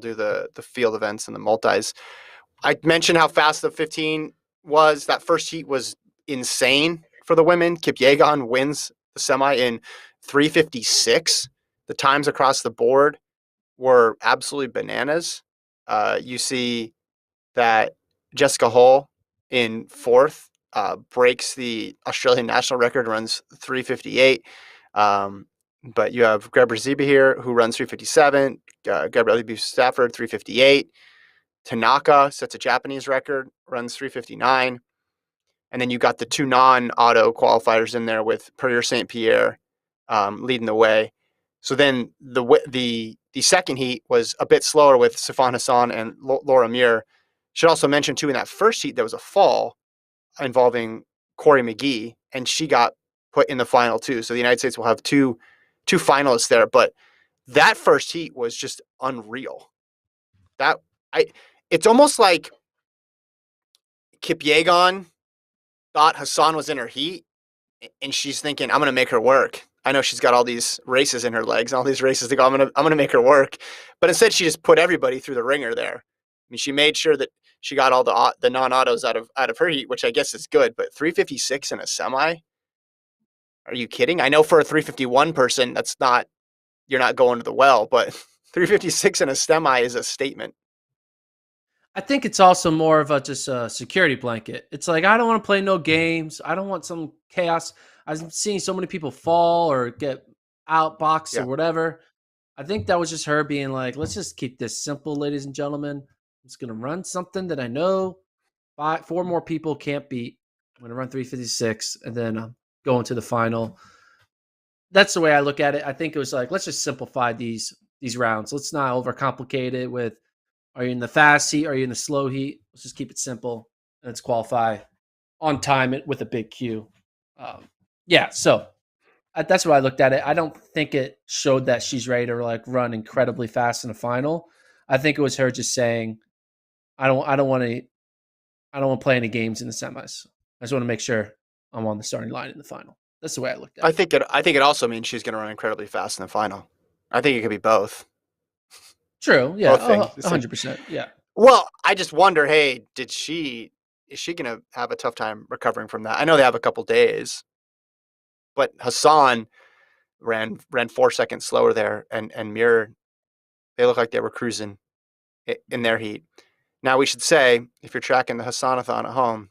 do the field events and the multis. I mentioned how fast the 15 was. That first heat was insane for the women. Kipyegon wins the semi in 3:56. The times across the board were absolutely bananas. You see that Jessica Hull in fourth breaks the Australian national record, runs 3:58. But you have Greber Ziba here who runs 3:57. Gabrielle Stafford 3:58. Tanaka sets a Japanese record, runs 3:59. And then you got the two non-auto qualifiers in there with Perrier St. Pierre leading the way. So then the second heat was a bit slower with Sifan Hassan and Laura Muir. Should also mention too, in that first heat there was a fall involving Corey McGee, and she got put in the final too. So the United States will have two finalists there. But that first heat was just unreal. It's almost like Kipyegon thought Hassan was in her heat, and she's thinking, I'm going to make her work. I know she's got all these races in her legs and all these races to go. I'm going to make her work. But instead, she just put everybody through the ringer there. I mean, she made sure that she got all the non-autos out of her heat, which I guess is good. But 3:56 in a semi? Are you kidding? I know for a 3:51 person, you're not going to the well, but 3:56 in a semi is a statement. I think it's also more of just a security blanket. It's like, I don't want to play no games. I don't want some chaos. I'm seeing so many people fall or get outboxed or whatever. I think that was just her being like, let's just keep this simple, ladies and gentlemen. I'm just going to run something that I know four more people can't beat. I'm going to run 3:56 and then I'm going to the final. That's the way I look at it. I think it was like, let's just simplify these rounds. Let's not overcomplicate it with, are you in the fast heat? Are you in the slow heat? Let's just keep it simple. And let's qualify on time with a big Q. So that's what I looked at it. I don't think it showed that she's ready to like run incredibly fast in the final. I think it was her just saying, I don't want to play any games in the semis. I just want to make sure I'm on the starting line in the final. That's the way I looked at it. I think it also means she's going to run incredibly fast in the final. I think it could be both. True. Yeah. 100%. Yeah. Well, I just wonder, hey, is she going to have a tough time recovering from that? I know they have a couple days, but Hassan ran 4 seconds slower there, and Muir, they look like they were cruising in their heat. Now we should say, if you're tracking the Hassanathon at home,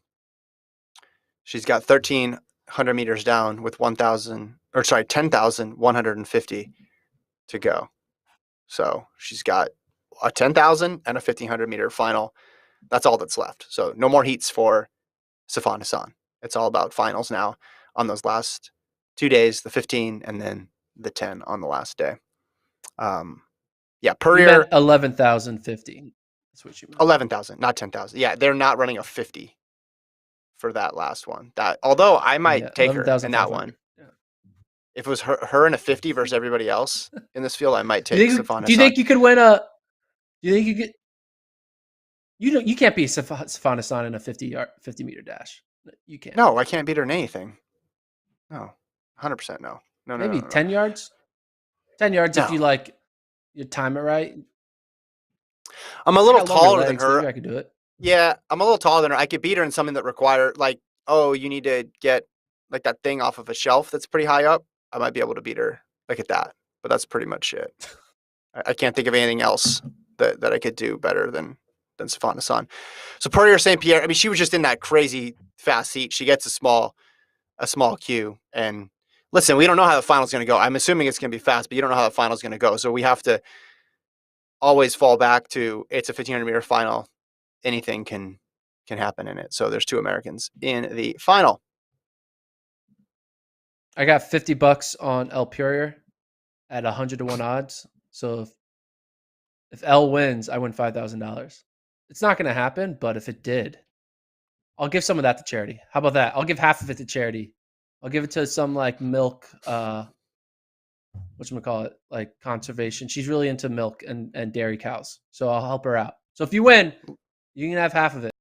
she's got 1,300 meters down with 10,150 to go. So she's got a 10,000 and a 1,500 meter final. That's all that's left. So no more heats for Sifan Hassan. It's all about finals now on those last 2 days, the 15 and then the 10 on the last day. Perrier 11,050. That's what you meant. 11,000, not 10,000. Yeah, they're not running a 50 for that last one. Although I might take her in that one. Yeah. If it was her in a 50 versus everybody else in this field, I might take Sifan Hassan. Do you think you could win a? Do you think you could? You can't beat Sifan Hassan in a 50 meter dash. You can't. No, I can't beat her in anything. No, 100% no. No, maybe no. 10 yards. 10 yards if you time it right. I'm a little taller than her. Maybe I could do it. Yeah, I'm a little taller than her. I could beat her in something that require you need to get like that thing off of a shelf that's pretty high up. I might be able to beat her at that, but that's pretty much it. I can't think of anything else that I could do better than Sifan Hassan. So Perrier St. Pierre, I mean, she was just in that crazy fast heat. She gets a small queue. And listen, we don't know how the final's going to go. I'm assuming it's going to be fast, but you don't know how the final's going to go. So we have to always fall back to it's a 1,500 meter final. Anything can happen in it. So there's two Americans in the final. I got $50 on El Perrier at 100-1 odds. So if L wins, I win $5,000. It's not going to happen, but if it did, I'll give some of that to charity. How about that? I'll give half of it to charity. I'll give it to some like milk, whatchamacallit, like conservation. She's really into milk and dairy cows. So I'll help her out. So if you win, you can have half of it.